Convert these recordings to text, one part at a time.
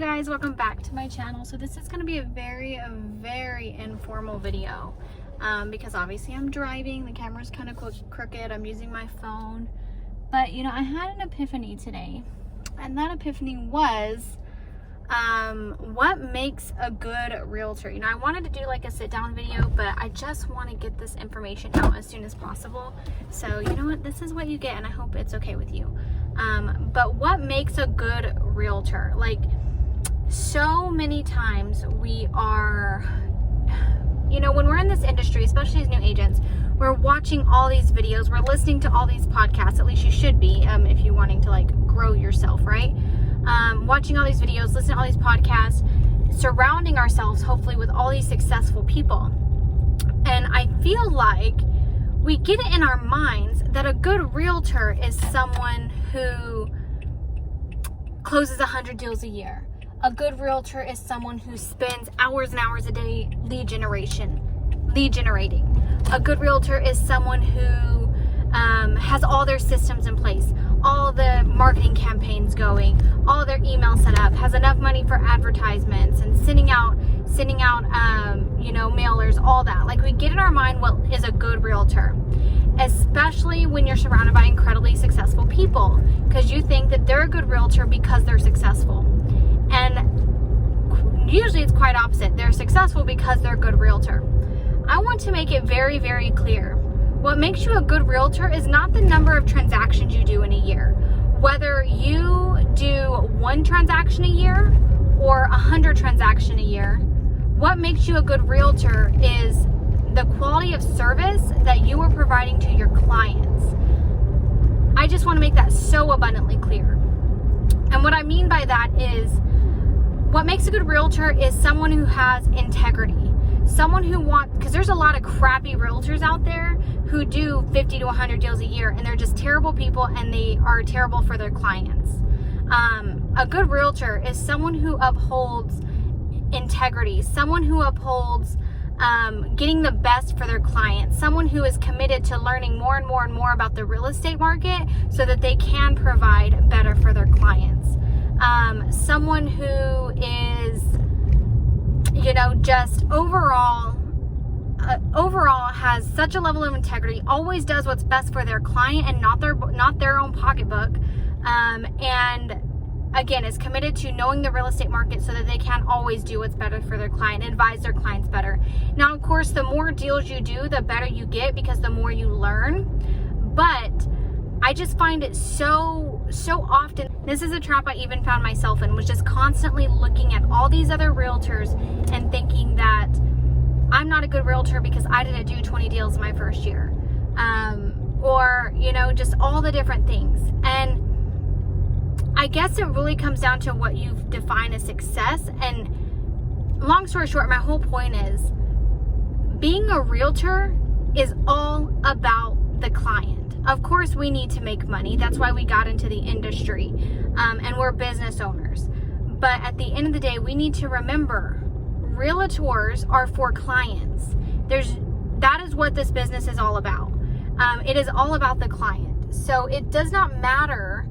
guys, welcome back to my channel. So this is going to be a very informal video because obviously I'm driving, the camera's kind of crooked, I'm using my phone, but you know, I had an epiphany today, and that epiphany was what makes a good realtor. You know, I wanted to do like a sit down video, but I just want to get this information out as soon as possible. So you know what, this is what you get, and I hope it's okay with you. But what makes a good realtor? Like, so many times we are, you know, when we're in this industry, especially as new agents, we're watching all these videos, we're listening to all these podcasts, at least you should be, if you're wanting to like grow yourself, right? Watching all these videos, listening to all these podcasts, surrounding ourselves hopefully with all these successful people. And I feel like we get it in our minds that a good realtor is someone who closes 100 deals a year. A good realtor is someone who spends hours and hours a day lead generating. A good realtor is someone who has all their systems in place, all the marketing campaigns going, all their emails set up, has enough money for advertisements and sending out you know, mailers, all that. Like, we get in our mind what is a good realtor, especially when you're surrounded by incredibly successful people, because you think that they're a good realtor because they're successful. And usually it's quite opposite. They're successful because they're a good realtor. I want to make it very clear. What makes you a good realtor is not the number of transactions you do in a year. Whether you do 1 transaction a year or 100 transactions a year, what makes you a good realtor is the quality of service that you are providing to your clients. I just want to make that so abundantly clear. And what I mean by that is, what makes a good realtor is someone who has integrity. Someone who because there's a lot of crappy realtors out there who do 50 to 100 deals a year, and they're just terrible people, and they are terrible for their clients. A good realtor is someone who upholds integrity, someone who upholds getting the best for their clients, someone who is committed to learning more and more about the real estate market so that they can provide better for their clients. Someone who is, you know, just overall has such a level of integrity, always does what's best for their client and not their own pocketbook, and again is committed to knowing the real estate market so that they can always do what's better for their client, advise their clients better. Now, of course, the more deals you do, the better you get, because the more you learn. But I just find it so often, this is a trap I even found myself in, was just constantly looking at all these other realtors and thinking that I'm not a good realtor because I didn't do 20 deals my first year, or you know, just all the different things. And I guess it really comes down to what you define as success. And long story short, my whole point is, being a realtor is all about the client. Of course, we need to make money. That's why we got into the industry, and we're business owners. But at the end of the day, we need to remember, realtors are for clients. That is what this business is all about. It is all about the client. So it does not matter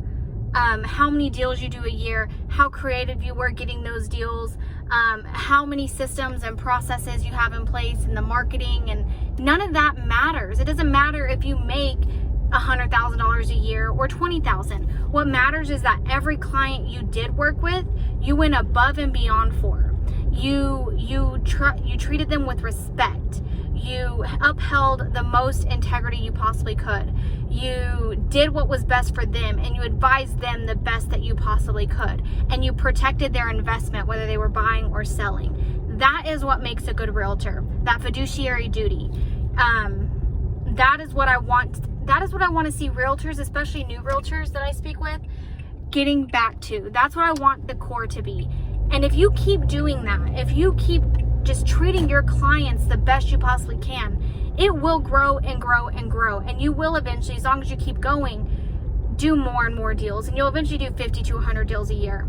how many deals you do a year, how creative you were getting those deals, how many systems and processes you have in place in the marketing, and none of that matters. It doesn't matter if you make $100,000 a year or $20,000. What matters is that every client you did work with, you went above and beyond for. You treated them with respect. You upheld the most integrity you possibly could. You did what was best for them, and you advised them the best that you possibly could. And you protected their investment, whether they were buying or selling. That is what makes a good realtor, that fiduciary duty. That is what I want. That is what I want to see realtors, especially new realtors that I speak with, getting back to. That's what I want the core to be. And if you keep doing that, if you keep just treating your clients the best you possibly can, it will grow and grow and grow. And you will eventually, as long as you keep going, do more and more deals. And you'll eventually do 50 to 100 deals a year,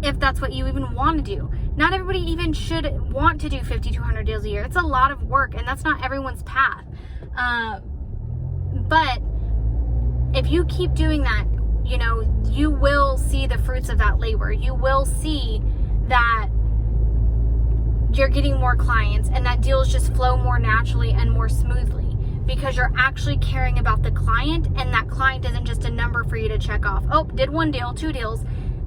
if that's what you even want to do. Not everybody even should want to do 50 to 100 deals a year. It's a lot of work, and that's not everyone's path. But if you keep doing that, you know, you will see the fruits of that labor. You will see that you're getting more clients and that deals just flow more naturally and more smoothly because you're actually caring about the client, and that client isn't just a number for you to check off. Oh, did 1 deal, 2 deals.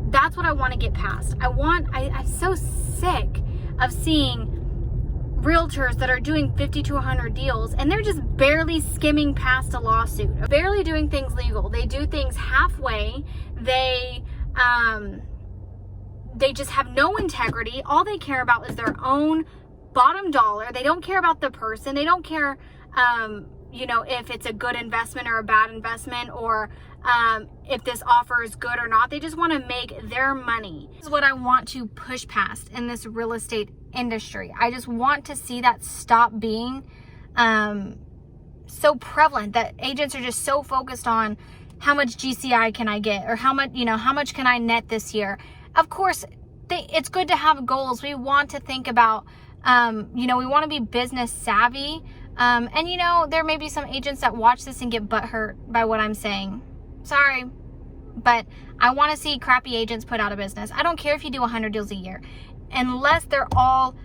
That's what I want to get past. I'm so sick of seeing realtors that are doing 50 to 100 deals and they're just barely skimming past a lawsuit, barely doing things legal. They do things halfway. They just have no integrity. All they care about is their own bottom dollar. They don't care about the person. They don't care, you know, if it's a good investment or a bad investment, or if this offer is good or not. They just want to make their money. This is what I want to push past in this real estate industry. I just want to see that stop being so prevalent, that agents are just so focused on how much GCI can I get, or how much, you know, how much can I net this year. Of course, it's good to have goals. We want to think about, you know, we want to be business savvy. And, you know, there may be some agents that watch this and get butthurt by what I'm saying. Sorry, but I want to see crappy agents put out of business. I don't care if you do 100 deals a year, unless they're all,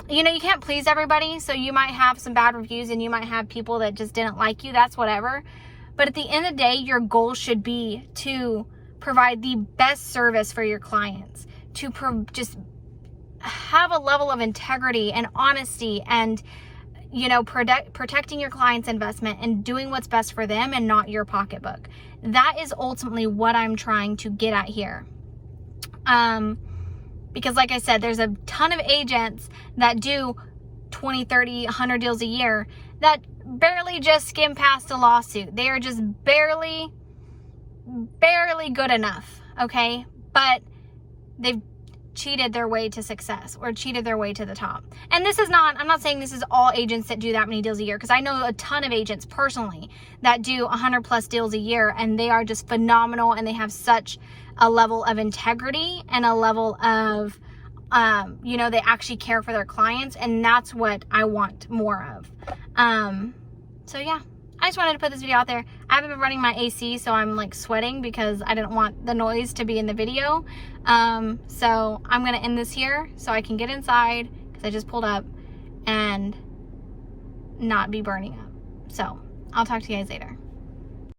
you know, you can't please everybody. So you might have some bad reviews and you might have people that just didn't like you. That's whatever. But at the end of the day, your goal should be to provide the best service for your clients, to just have a level of integrity and honesty, and, you know, protecting your client's investment and doing what's best for them and not your pocketbook. That is ultimately what I'm trying to get at here. Because like I said, there's a ton of agents that do 20, 30, 100 deals a year that barely just skim past a lawsuit. They are just barely good enough, okay? But they've cheated their way to success, or cheated their way to the top. And this is not, I'm not saying this is all agents that do that many deals a year, because I know a ton of agents personally that do 100 plus deals a year, and they are just phenomenal, and they have such a level of integrity and a level of, you know, they actually care for their clients, and that's what I want more of. So yeah, I just wanted to put this video out there. I haven't been running my AC, so I'm like sweating because I didn't want the noise to be in the video. So I'm going to end this here so I can get inside, because I just pulled up, and not be burning up. So I'll talk to you guys later.